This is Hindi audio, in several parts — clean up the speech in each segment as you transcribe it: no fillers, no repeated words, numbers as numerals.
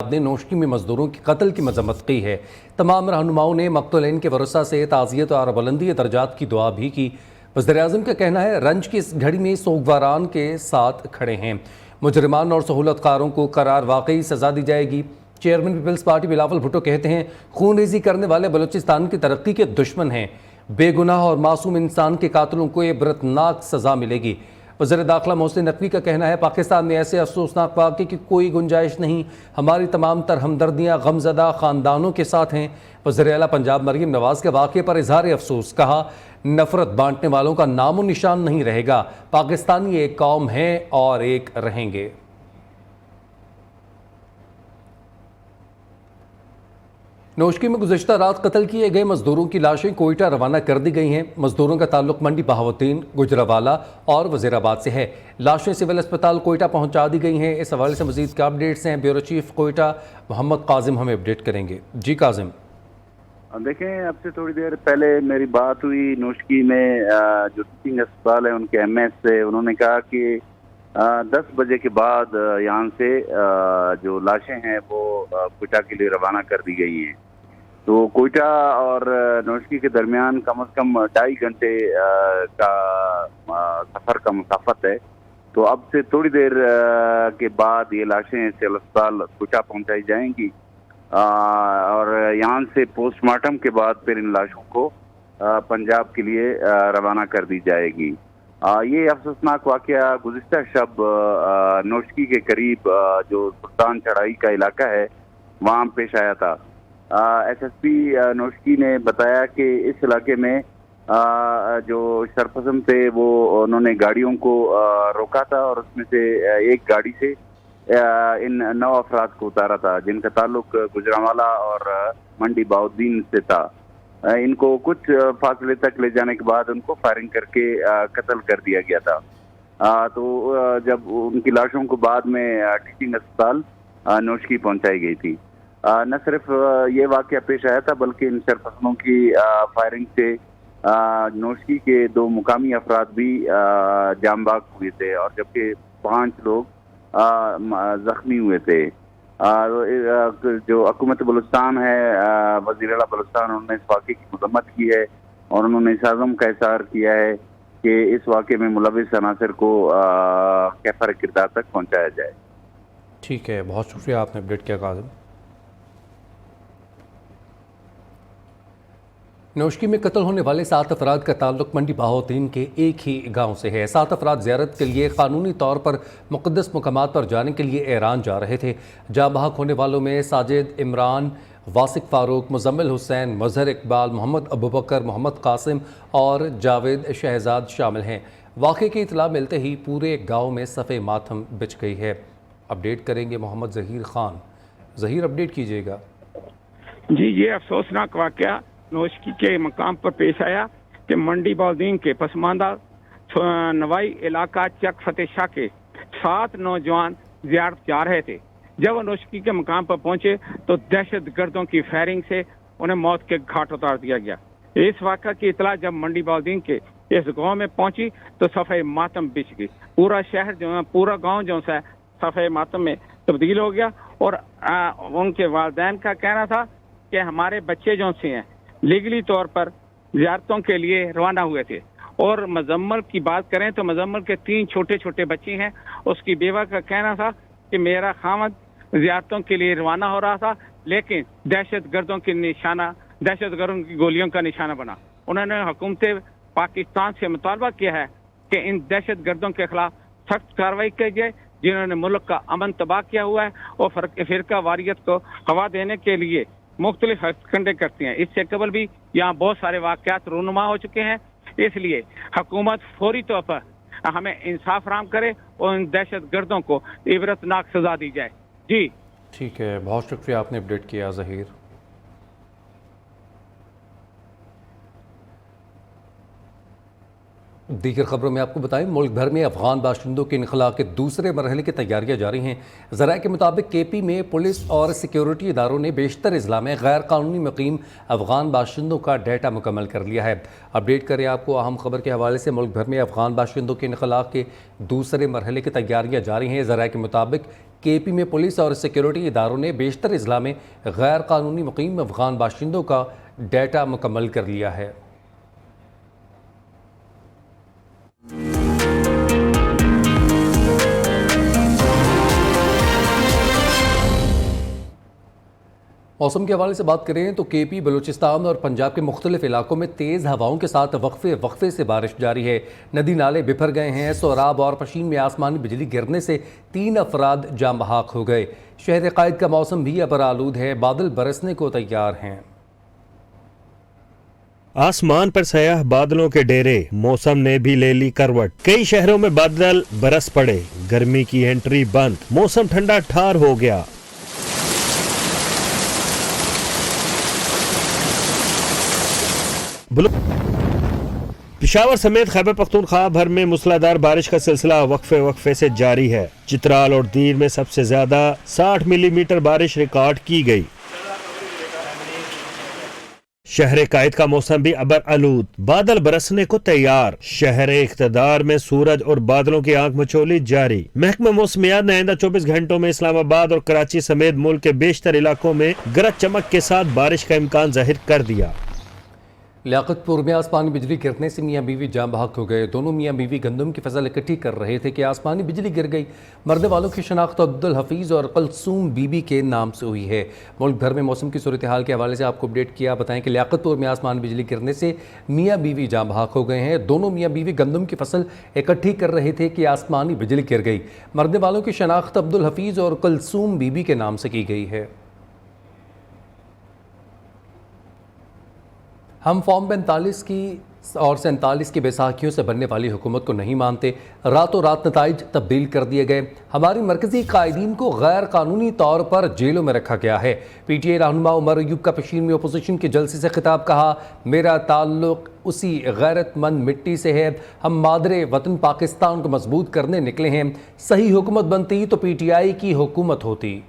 ने नौशकी में मजदूरों की कत्ल की मजम्मत की है। तमाम रहनुमाओं ने मकतूलीन के वरसा से ताज़ियत और बुलंदी दर्जात की दुआ भी की। वज़ीर-ए-आज़म का कहना है रंज की इस घड़ी में सोगवारान के साथ खड़े हैं। मुजरिमान और सहूलतकारों को करार वाकई सजा दी जाएगी। चेयरमैन पीपल्स पार्टी बिलावल भुट्टो कहते हैं खून रेजी करने वाले बलूचिस्तान की तरक्की के दुश्मन हैं। बेगुनाह और मासूम इंसान के कातिलों को इबरतनाक सजा मिलेगी। वज़ीर दाखिला मोहसिन नकवी का कहना है पाकिस्तान में ऐसे अफसोसनाक वाक़े की कोई गुंजाइश नहीं। हमारी तमाम तर हमदर्दियाँ गमज़दा ख़ानदानों के साथ हैं। वज़ीर आला पंजाब मरीम नवाज़ के वाक़े पर इजहार अफसोस, कहा नफ़रत बांटने वालों का नामो निशान नहीं रहेगा। पाकिस्तानी एक कौम है और एक रहेंगे। नौशकी में गुज़श्ता रात कत्ल किए गए मजदूरों की लाशें कोयटा रवाना कर दी गई हैं। मजदूरों का ताल्लुक मंडी बहावुद्दीन, गुजरावाला और वज़ीराबाद से है। लाशें सिविल अस्पताल कोयटा पहुंचा दी गई हैं। इस हवाले से मज़ीद क्या अपडेट्स हैं, ब्यूरो चीफ कोयटा मोहम्मद काजिम हमें अपडेट करेंगे। जी काजिम। देखें, अब से थोड़ी देर पहले मेरी बात हुई नौशकी में जो टीचिंग अस्पताल है उनके एमएस से। उन्होंने कहा कि 10 बजे के बाद यहाँ से जो लाशें हैं वो कोयटा के लिए रवाना कर दी गई हैं। तो कोयटा और नौशकी के दरमियान कम से कम 2.5 घंटे का सफ़र का मुसाफत है। तो अब से थोड़ी देर के बाद ये लाशें सिविल अस्पताल कोयटा पहुँचाई जाएंगी और यहाँ से पोस्टमार्टम के बाद फिर इन लाशों को पंजाब के लिए रवाना कर दी जाएगी। ये अफसोसनाक वाक़या गुज़िश्ता शब नौशकी के करीब जो सुल्तान चढ़ाई का इलाका है वहाँ पेश आया था। एसएसपी नौशकी ने बताया कि इस इलाके में जो शरपसंद थे वो उन्होंने गाड़ियों को रोका था और उसमें से एक गाड़ी से इन 9 अफराद को उतारा था जिनका ताल्लुक गुजरावाला और मंडी बहावुद्दीन से था। इनको कुछ फासले तक ले जाने के बाद उनको फायरिंग करके कत्ल कर दिया गया था। तो जब उनकी लाशों को बाद में टीचिंग अस्पताल नौशकी पहुंचाई गई थी। न सिर्फ ये वाक़या पेश आया था बल्कि इन शरपसंदों की फायरिंग से नौशकी के 2 मुकामी अफराद भी जामबाग हुए थे और जबकि 5 लोग जख्मी हुए थे। जो हुकूमत बलूचिस्तान है, वज़ीर आला बलूचिस्तान, उन्होंने इस वाक़े की मज़म्मत की है और उन्होंने इस आज़म का इज़हार किया है कि इस वाक़े में मुलविस अनासर को कैफ़र किरदार तक पहुँचाया जाए। ठीक है, बहुत शुक्रिया, आपने अपडेट किया काजिम। नौशकी में कत्ल होने वाले 7 अफराद का ताल्लुक मंडी बहावुद्दीन के एक ही गांव से है। 7 अफराद ज़ियारत के लिए कानूनी तौर पर मुक़द्दस मकामात पर जाने के लिए ईरान जा रहे थे। जाँ बहक होने वालों में साजिद, इमरान, वासिक फ़ारूक, मुज़म्मिल हुसैन, मज़हर इकबाल, मोहम्मद अबू बकर, मोहम्मद कासिम और जावेद शहजाद शामिल हैं। वाक़े की इतला मिलते ही पूरे गाँव में सफ़े मातम बिछ गई है। अपडेट करेंगे मोहम्मद ज़हीर खान। ज़हीर, अपडेट कीजिएगा। जी, ये अफसोसनाक वाक़या नौशकी के मकाम पर पेश आया कि मंडी बहावुद्दीन के पसमानदा नवाई इलाका चक फतेह शाह के 7 नौजवान ज़ियारत जा रहे थे। जब वो नौशकी के मकाम पर पहुंचे तो दहशत गर्दों की फायरिंग से उन्हें मौत के घाट उतार दिया गया। इस वाक़ा की इतला जब मंडी बहावुद्दीन के इस गांव में पहुंची तो सफ़े मातम बिछ गई। पूरा शहर जो है, पूरा गाँव जो है सफ़े मातम में तब्दील हो गया और उनके वालिदैन का कहना था कि हमारे बच्चे जो से हैं लीगली तौर पर ज़ियारतों के लिए रवाना हुए थे। और मजम्मल की बात करें तो मजम्मल के 3 छोटे छोटे बच्चे हैं। उसकी बेवा का कहना था कि मेरा खामद ज़ियारतों के लिए रवाना हो रहा था लेकिन दहशत गर्दों की गोलियों का निशाना बना। उन्होंने हुकूमत पाकिस्तान से मुतालबा किया है कि इन दहशत गर्दों के खिलाफ सख्त कार्रवाई की जाए जिन्होंने मुल्क का अमन तबाह किया हुआ है और फ़िरका वारियत को हवा देने के लिए मुख्तलिफ हरकतें करती हैं। इससे कबल भी यहाँ बहुत सारे वाक़यात रूनुमा हो चुके हैं। इसलिए हुकूमत फौरी तौर पर हमें इंसाफ फराहम करे और इन दहशत गर्दों को इबरतनाक सजा दी जाए। जी ठीक है, बहुत शुक्रिया, आपने अपडेट किया ज़हीर। दीगर खबरों में आपको बताएं, मुल्क भर में अफगान बाशिंदों के इनखला के दूसरे मरहले की तैयारियां जारी हैं। ज़राए के मुताबिक केपी में पुलिस और सिक्योरिटी इदारों ने बेशतर अजला में गैर कानूनी मुकीम अफगान बाशिंदों का डाटा मुकम्मल कर लिया है। अपडेट करें आपको अहम खबर के हवाले से, मुल्क भर में अफगान बाशिंदों के इनखला के दूसरे मरहले की तैयारियां जारी हैं। ज़राए के मुताबिक KP में पुलिस और सिक्योरिटी इदारों ने बेशतर अजला में गैर कानूनी मुकीम अफगान बाशिंदों का डाटा मुकम्मल कर लिया है। मौसम के हवाले से बात करें तो KP, बलूचिस्तान और पंजाब के मुख्तलिफ इलाकों में तेज़ हवाओं के साथ वक्फे से बारिश जारी है। नदी नाले बिफर गए हैं। सोराब और पशीन में आसमानी बिजली गिरने से 3 अफराद जाम बहाक हो गए। शहर कायद का मौसम भी अबर आलूद है। बादल बरसने को तैयार हैं। आसमान पर सयाह बादलों के डेरे, मौसम ने भी ले ली करवट। कई शहरों में बादल बरस पड़े, गर्मी की एंट्री बंद, मौसम ठंडा ठार हो गया। पेशावर समेत खैबर पख्तूनख्वा भर में मूसलाधार बारिश का सिलसिला वक्फे से जारी है। चित्राल और दीर में सबसे ज्यादा 60 मिलीमीटर बारिश रिकॉर्ड की गई। शहर कायद का मौसम भी अबर आलूद, बादल बरसने को तैयार। शहर इख्तदार में सूरज और बादलों की आंख मचोली जारी। महकमा मौसमियात ने आइंदा 24 घंटों में इस्लामाबाद और कराची समेत मुल्क के बेशतर इलाकों में गरज चमक के साथ बारिश का इम्कान जाहिर कर दिया। लियाकतपुर में आसमानी बिजली गिरने से मियाँ बीवी जाम बहक हो गए। दोनों मियाँ बीवी गंदम की फसल इकट्ठी कर रहे थे कि आसमानी बिजली गिर गई। मरने वालों की शनाख्त अब्दुल हफीज़ और कलसूम बीबी के नाम से हुई है। मुल्क भर में मौसम की सूरत हाल के हवाले से आपको अपडेट किया। बताएं कि लियाकतपुर में आसमानी बिजली गिरने से मियाँ बीवी जाम बहक हो गए हैं। दोनों मियाँ बीवी गंदम की फसल इकट्ठी कर रहे थे कि आसमानी बिजली गिर गई। मरने वालों की शनाख्त अब्दुल हफीज़ और कलसूम बीबी के नाम से की गई है। हम फॉर्म 45 की और 47 की बैसाखियों से बनने वाली हुकूमत को नहीं मानते। रातों रात नताइज तब्दील कर दिए गए। हमारी मरकजी कायदीन को गैर कानूनी तौर पर जेलों में रखा गया है। PTI रहनुमा उमर अयूब का पशीन में अपोजिशन के जलसे से खिताब, कहा मेरा ताल्लुक उसी गैरतमंद मिट्टी से है। हम मादरे वतन पाकिस्तान को मजबूत करने निकले हैं। सही हुकूमत बनती तो PTI की हुकूमत होती।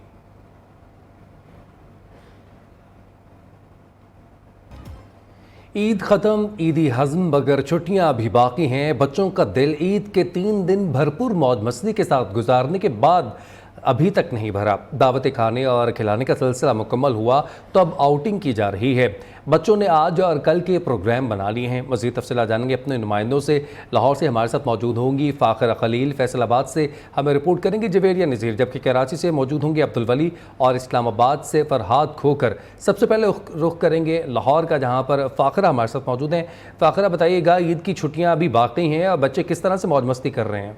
ईद ख़त्म, ईदी हज़म, मगर छुट्टियां अभी बाकी हैं। बच्चों का दिल ईद के 3 दिन भरपूर मौज मस्ती के साथ गुजारने के बाद अभी तक नहीं भरा। दावत खाने और खिलाने का सिलसिला मुकम्मल हुआ तो अब आउटिंग की जा रही है। बच्चों ने आज और कल के प्रोग्राम बना लिए हैं। मज़ीद तफसीलात जानेंगे अपने नुमाइंदों से। लाहौर से हमारे साथ मौजूद होंगी फ़ाखिरा खलील, फैसलाबाद से हमें रिपोर्ट करेंगे जवेरिया नज़ीर, जबकि कराची से मौजूद होंगे अब्दुल वली और इस्लामाबाद से फरहाद खोकर। सबसे पहले रुख करेंगे लाहौर का, जहाँ पर फ़ाखिरा हमारे साथ मौजूद हैं। फ़ाखिरा, बताइएगा ईद की छुट्टियाँ अभी बाकी हैं और बच्चे किस तरह से मौज मस्ती कर रहे हैं?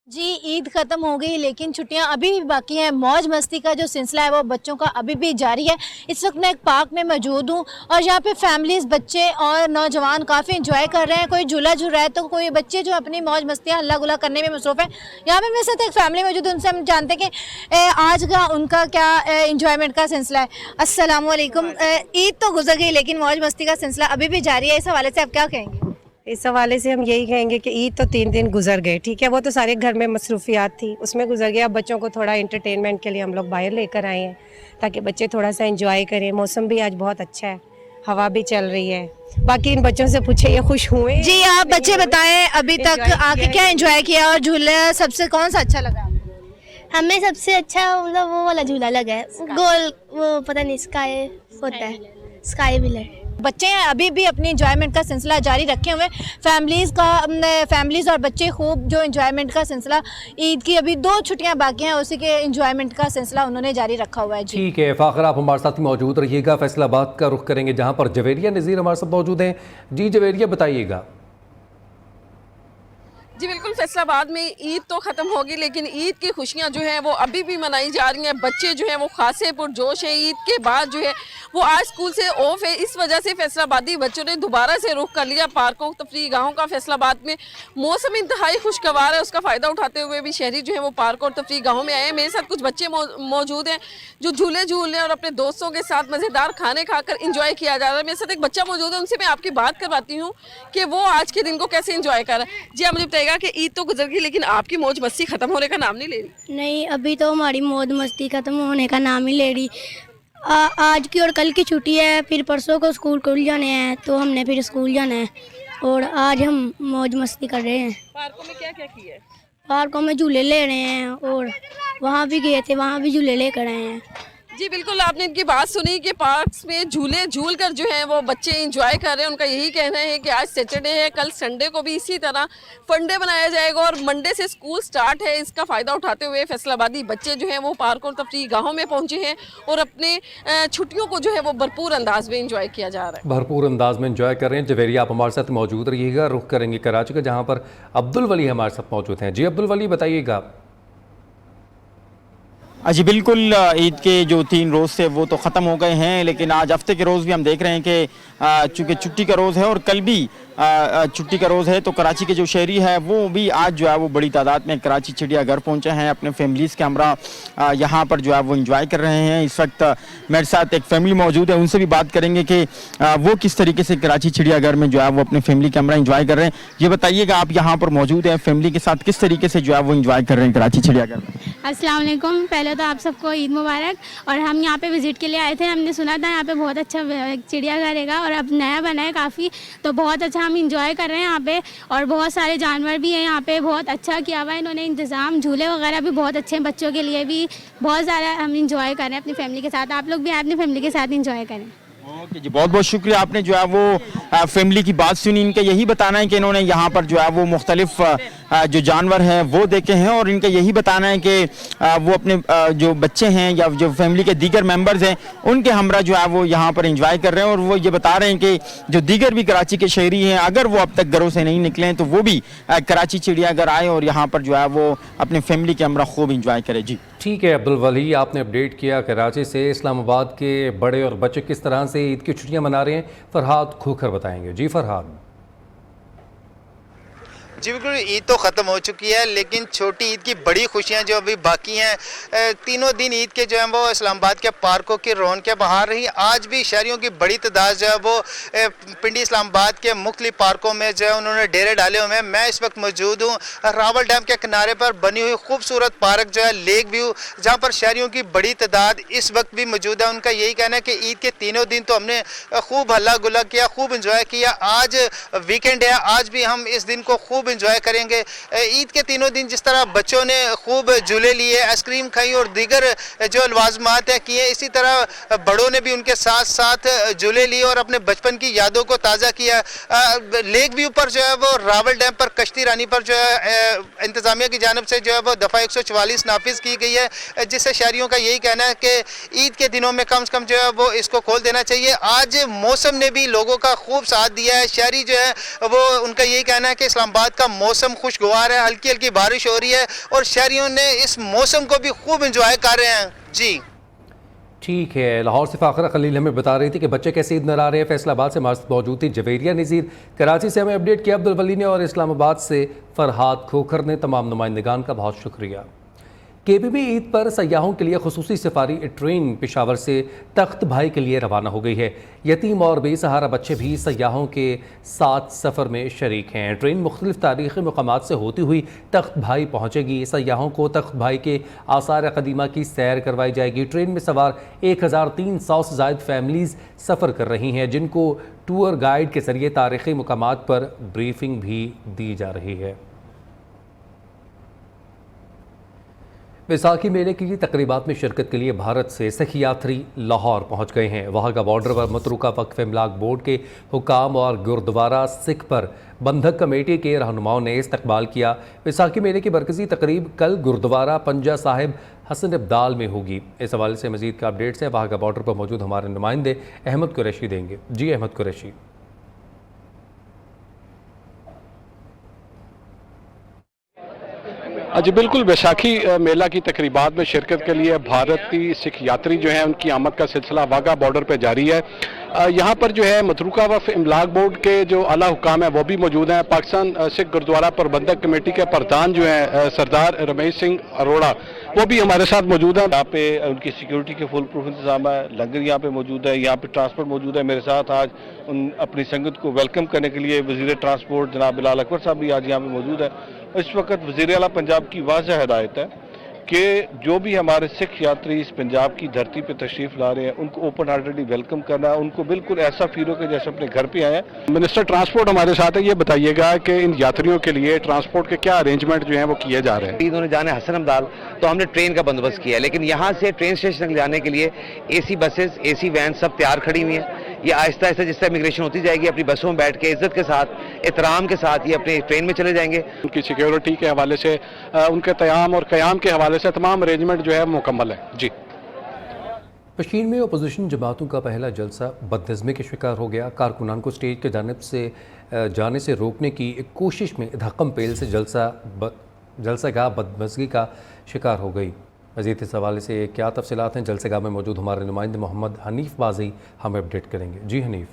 जी, ईद ख़त्म हो गई लेकिन छुट्टियां अभी भी बाकी हैं। मौज मस्ती का जो सिलसिला है वो बच्चों का अभी भी जारी है। इस वक्त मैं एक पार्क में मौजूद हूं और यहाँ पे फैमिलीज़, बच्चे और नौजवान काफ़ी इंजॉय कर रहे हैं। कोई झूला झूल रहा है तो कोई बच्चे जो अपनी मौज मस्तियाँ हल्ला गुला करने में मसरूफ़ है। यहाँ पे मेरे साथ एक फैमिली मौजूद है, उनसे हम जानते हैं कि आज का उनका क्या इंजॉयमेंट का सिलसिला है। अस्सलाम वालेकुम। ईद तो गुजर गई लेकिन मौज मस्ती का सिलसिला अभी भी जारी है। इस हवाले से आप क्या कहेंगे? इस हवाले से हम यही कहेंगे कि ईद तो 3 दिन गुजर गए, ठीक है, वो तो सारे घर में मसरूफियात थी, उसमें गुजर गया। अब बच्चों को थोड़ा एंटरटेनमेंट के लिए हम लोग बाहर लेकर आए हैं ताकि बच्चे थोड़ा सा एंजॉय करें। मौसम भी आज बहुत अच्छा है, हवा भी चल रही है। बाकी इन बच्चों से पूछे ये खुश हुए? जी, आप बच्चे बताएं अभी तक आके क्या एंजॉय किया और झूला सबसे कौन सा अच्छा लगा? हमें सबसे अच्छा मतलब वो वाला झूला लगा है, गोल, वो पता नहीं स्काई होता है, स्काई व्हीलर। बच्चे अभी भी अपनी एंजॉयमेंट का सिलसिला जारी रखे हुए। फैमिलीज़ और बच्चे खूब जो एंजॉयमेंट का सिलसिला, ईद की अभी 2 छुट्टियां बाकी हैं, उसी के एंजॉयमेंट का सिलसिला उन्होंने जारी रखा हुआ है। जी ठीक है फ़ाखिरा, आप हमारे साथ मौजूद रहिएगा। फैसलाबाद का रुख करेंगे जहां पर जवेरिया नज़ीर हमारे साथ मौजूद हैं। जी जवेरिया, बताइएगा। जी बिल्कुल, फैसलाबाद में ईद तो ख़त्म होगी लेकिन ईद की खुशियां जो हैं वो अभी भी मनाई जा रही हैं। बच्चे जो हैं वो खासे पुरजोश हैं। ईद के बाद जो है वो आज स्कूल से ऑफ है, इस वजह से फैसलाबादी बच्चों ने दोबारा से रुख कर लिया पार्कों, तफरीह गाहों का। फैसलाबाद में मौसम इंतहाई खुशगवार है, उसका फ़ायदा उठाते हुए भी शहरी जो है वो पार्क और तफरीह गाहों में आए हैं। मेरे साथ कुछ बच्चे मौजूद हैं जो झूले झूल रहे हैं और अपने दोस्तों के साथ मज़ेदार खाने खाकर इंजॉय किया जा रहा है। मेरे साथ एक बच्चा मौजूद है, उनसे मैं आपकी बात करवाती हूँ कि वो आज के दिन को कैसे इंजॉय कर रहा है। जी, आप मुझे बताइएगा कि ईद तो गुजर गई लेकिन आपकी मौज मस्ती खत्म होने का नाम नहीं ले रही? नहीं, अभी तो हमारी मौज मस्ती खत्म होने का नाम ही ले रही। आज की और कल की छुट्टी है, फिर परसों को स्कूल खुल जाने हैं तो हमने फिर स्कूल जाना है और आज हम मौज मस्ती कर रहे हैं। पार्कों में क्या क्या किया है? पार्कों में झूले ले रहे हैं और वहाँ भी गए थे, वहाँ भी झूले लेकर आए हैं। जी बिल्कुल, आपने इनकी बात सुनी कि पार्क्स में झूले झूल कर जो है वो बच्चे एंजॉय कर रहे हैं। उनका यही कहना है कि आज सैटरडे है, कल संडे को भी इसी तरह फन डे बनाया जाएगा और मंडे से स्कूल स्टार्ट है। इसका फ़ायदा उठाते हुए फैसलाबादी बच्चे जो हैं वो पार्कों और तफरीह गाहों में पहुंचे हैं और अपने छुट्टियों को जो है वो भरपूर अंदाज में एंजॉय किया जा रहा है। भरपूर अंदाज में एंजॉय कर रहे हैं। जवेरिया, आप हमारे साथ मौजूद रहिएगा। रुख करेंगे कराची का, जहाँ पर अब्दुल वली हमारे साथ मौजूद हैं। जी अब्दुल वली, बताइएगा। जी बिल्कुल, ईद के जो 3 रोज़ थे वो तो ख़त्म हो गए हैं, लेकिन आज हफ्ते के रोज़ भी हम देख रहे हैं कि चूँकि छुट्टी का रोज़ है और कल भी छुट्टी का रोज़ है, तो कराची के जो शहरी है वो भी आज जो है वो बड़ी तादाद में कराची चिड़ियाघर पहुंचे हैं। अपने फैमिलीज़ के हमरा यहाँ पर जो है वो एंजॉय कर रहे हैं। इस वक्त मेरे साथ एक फैमिली मौजूद है, उनसे भी बात करेंगे कि वो किस तरीके से कराची चिड़ियाघर में जो है वो अपने फैमिली के हमरा एंजॉय कर रहे हैं। ये बताइएगा, आप यहाँ पर मौजूद हैं फैमिली के साथ, किस तरीके से जो है वो एंजॉय कर रहे हैं कराची चिड़ियाघर में? अस्सलाम वालेकुम। पहले तो आप सबको ईद मुबारक। और हम यहाँ पे विज़िट के लिए आए थे, हमने सुना था यहाँ पे बहुत अच्छा चिड़ियाघर है और अब नया बना है काफ़ी, तो बहुत अच्छा हम इंजॉय कर रहे हैं यहाँ पे। और बहुत सारे जानवर भी हैं यहाँ पे, बहुत अच्छा किया हुआ है इन्होंने इंतज़ाम। झूले वगैरह भी बहुत अच्छे हैं, बच्चों के लिए भी बहुत ज़्यादा हम इंजॉय कर रहे हैं अपनी फैमिली के साथ। आप लोग भी अपनी फैमिली के साथ इंजॉय करें। ओके जी, बहुत बहुत शुक्रिया। आपने जो है वो फैमिली की बात सुनी। इनका यही बताना है कि इन्होंने यहाँ पर जो है वो मुख्तलिफ जो जानवर हैं वो देखे हैं और इनका यही बताना है कि वो अपने जो बच्चे हैं या जो फैमिली के दीगर मेंबर्स हैं उनके हमरा जो है वो यहाँ पर एंजॉय कर रहे हैं। और वो ये बता रहे हैं कि जो दीगर भी कराची के शहरी हैं, अगर वो अब तक घरों से नहीं निकले हैं तो वो भी कराची चिड़ियाघर आए और यहाँ पर जो है वो अपने फैमिली के हमरा खूब इंजॉय करें। जी ठीक है अब्दुल वली, आपने अपडेट किया कराची से। इस्लामाबाद के बड़े और बच्चे किस तरह से ईद की छुट्टियां मना रहे हैं, फरहाद खोखर बताएंगे। जी फरहाद। जी बिल्कुल, ईद तो ख़त्म हो चुकी है लेकिन छोटी ईद की बड़ी खुशियां जो अभी बाकी हैं। तीनों दिन ईद के जो हैं वो इस्लामाबाद के पार्कों की रौनकें बहार रही। आज भी शहरियों की बड़ी तादाद जो है वो पिंडी इस्लामाबाद के मुख्तलिफ पार्कों में जो है उन्होंने डेरे डाले हुए हैं। मैं इस वक्त मौजूद हूँ रावल डैम के किनारे पर बनी हुई खूबसूरत पार्क जो है लेक व्यू, जहाँ पर शहरियों की बड़ी तादाद इस वक्त भी मौजूद है। उनका यही कहना है कि ईद के तीनों दिन तो हमने खूब हल्ला गुल्ला किया, खूब इंजॉय किया। आज वीकेंड है, आज भी हम इस दिन को खूब एंजॉय करेंगे। ईद के तीनों दिन जिस तरह बच्चों ने खूब झूले लिए, आइसक्रीम खाई और दीगर जो लवाजमात है किए, इसी तरह बड़ों ने भी उनके साथ साथ झूले लिए और अपने बचपन की यादों को ताज़ा किया। लेक व्यू पर जो है वो रावल डैम पर कश्ती रानी पर जो है इंतज़ामिया की जानिब से जो है वो दफ़ा 144 नाफिज की गई है, जिससे शहरियों का यही कहना है कि ईद के दिनों में कम से कम जो है वो इसको खोल देना चाहिए। आज मौसम ने भी लोगों का खूब साथ दिया है। शहरी जो है वो उनका यही कहना है कि इस्लामाबाद का मौसम खुशगवार है, हल्की हल्की बारिश हो रही है और शहरियों ने इस मौसम को भी खूब एंजॉय कर रहे हैं। जी ठीक है, लाहौर से फ़ाखरा खलील हमें बता रही थी कि बच्चे कैसे ईद मना रहे हैं। फैसलाबाद से हमारे साथ मौजूद थी जवेरिया नज़ीर। कराची से हमें अपडेट किया अब्दुल वली ने और इस्लामाबाद से फरहाद खोखर ने। तमाम नुमाइंदगान का बहुत शुक्रिया। केपीबी ईद पर सयाहों के लिए खुसूसी सफारी ट्रेन पेशावर से तख्त भाई के लिए रवाना हो गई है। यतीम और बेसहारा बच्चे भी सयाहों के साथ सफ़र में शरीक हैं। ट्रेन मुख्तलिफ तारीख़ी मकामात से होती हुई तख्त भाई पहुँचेगी। सयाहों को तख्त भाई के आसार कदीमा की सैर करवाई जाएगी। ट्रेन में सवार 1300 से ज़ायद फैमिलीज़ सफ़र कर रही हैं, जिनको टूर गाइड के ज़रिए तारीख़ी मकामात पर ब्रीफिंग भी दी जा रही है। वैसाखी मेले की तकरीबात में शिरकत के लिए भारत से सिख यात्री लाहौर पहुंच गए हैं। वहां का बॉर्डर पर मतरूका वक्फ इमलाक बोर्ड के हुकाम और गुरुद्वारा सिख पर बंधक कमेटी के रहनुमाओं ने इस्तकबाल किया। वैसाखी मेले की मरकजी तकरीब कल गुरुद्वारा पंजा साहिब हसन अब्दाल में होगी। इस हवाले से मजीद का अपडेट्स है वहाँ का बॉर्डर पर मौजूद हमारे नुमाइंदे अहमद कुरैशी देंगे। जी अहमद कुरैशी। जी बिल्कुल, बैसाखी मेला की तकरीबात में शिरकत के लिए भारतीय सिख यात्री जो हैं उनकी आमद का सिलसिला वाघा बॉर्डर पर जारी है। यहाँ पर जो है मतरूका वक्फ इमलाक बोर्ड के जो आला हुकाम है वो भी मौजूद हैं। पाकिस्तान सिख गुरुद्वारा प्रबंधक कमेटी के प्रधान जो हैं सरदार रमेश सिंह अरोड़ा वो भी हमारे साथ मौजूद हैं। यहाँ पे उनकी सिक्योरिटी के फुल प्रूफ इंतजाम है, लंगर यहाँ पे मौजूद है, यहाँ पे ट्रांसपोर्ट मौजूद है। मेरे साथ आज उन अपनी संगत को वेलकम करने के लिए वज़ीर ट्रांसपोर्ट जनाब बिलाल अकबर साहब भी आज यहाँ पे मौजूद है। इस वक्त वज़ीर आला पंजाब की वाज़ह हिदायत है कि जो भी हमारे सिख यात्री इस पंजाब की धरती पे तशरीफ ला रहे हैं उनको ओपन हार्टेडली वेलकम करना, उनको बिल्कुल ऐसा फील हो कि जैसे अपने घर पे आए हैं। मिनिस्टर ट्रांसपोर्ट हमारे साथ है, ये बताइएगा कि इन यात्रियों के लिए ट्रांसपोर्ट के क्या अरेंजमेंट जो है वो किए जा रहे हैं। इन्होंने जाना है हसन अब्दाल, तो हमने ट्रेन का बंदोबस्त किया है, लेकिन यहाँ से ट्रेन स्टेशन तक जाने के लिए एसी बसेस, एसी वैन सब तैयार खड़ी हुई हैं। ये आहिस्ता आहिस्ता जिस तरह इमिग्रेशन होती जाएगी अपनी बसों में बैठ के इज्जत के साथ, एहतराम के साथ ये अपनी ट्रेन में चले जाएंगे। उनकी सिक्योरिटी के हवाले से, उनके क़याम और क़याम के हवाले से तमाम अरेंजमेंट जो है मुकम्मल है। जी। पश्चिम में अपोजिशन जमातों का पहला जलसा बदनज़मी के शिकार हो गया। कारकुनान को स्टेज के जानिब से जाने से रोकने की एक कोशिश में धक्कम पेल से जलसागाह बदमज़गी का शिकार हो गई। मज़ीद इस हवाले से क्या तफसीलात हैं, जलसेगाह में मौजूद हमारे नुमाइंदे मोहम्मद हनीफ बाजी हमें अपडेट करेंगे। जी हनीफ।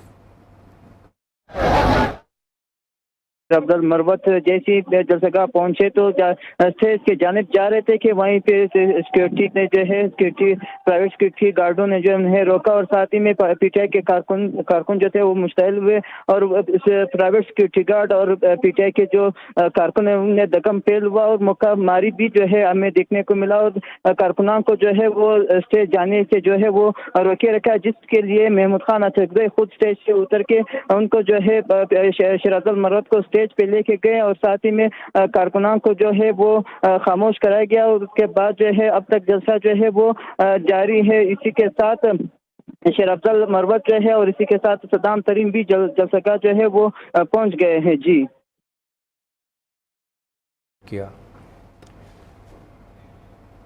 अब्दुल मरवत जैसे ही जलसगाह पहुंचे तो स्टेज के जानिब जा रहे थे कि वहीं पे सिक्योरिटी ने जो है प्राइवेट सिक्योरिटी गार्डों ने जो उन्हें रोका और साथ ही में पीटीआई के कारकुन जो थे वो मुश्तइल हुए और प्राइवेट सिक्योरिटी गार्ड और पीटीआई के जो कारकुन है उन्हें दगम पेल हुआ और मौका मारी भी जो है हमें देखने को मिला और कारकुनान को जो है वो स्टेज जाने से जो है वो रोके रखा, जिसके लिए महमूद खान अचकज़ई खुद स्टेज से उतर के उनको जो है शराजुल मरवत को स्टेज पे लेके गए और साथ ही में कारकुनान को जो है वो खामोश कराया गया और उसके बाद जो है अब तक जलसा जो है वो जारी है। इसी के साथ शराजुल मरवत जो है और इसी के साथ सद्दाम तरीन भी जलसगाह जो है वो पहुंच गए हैं। जी किया।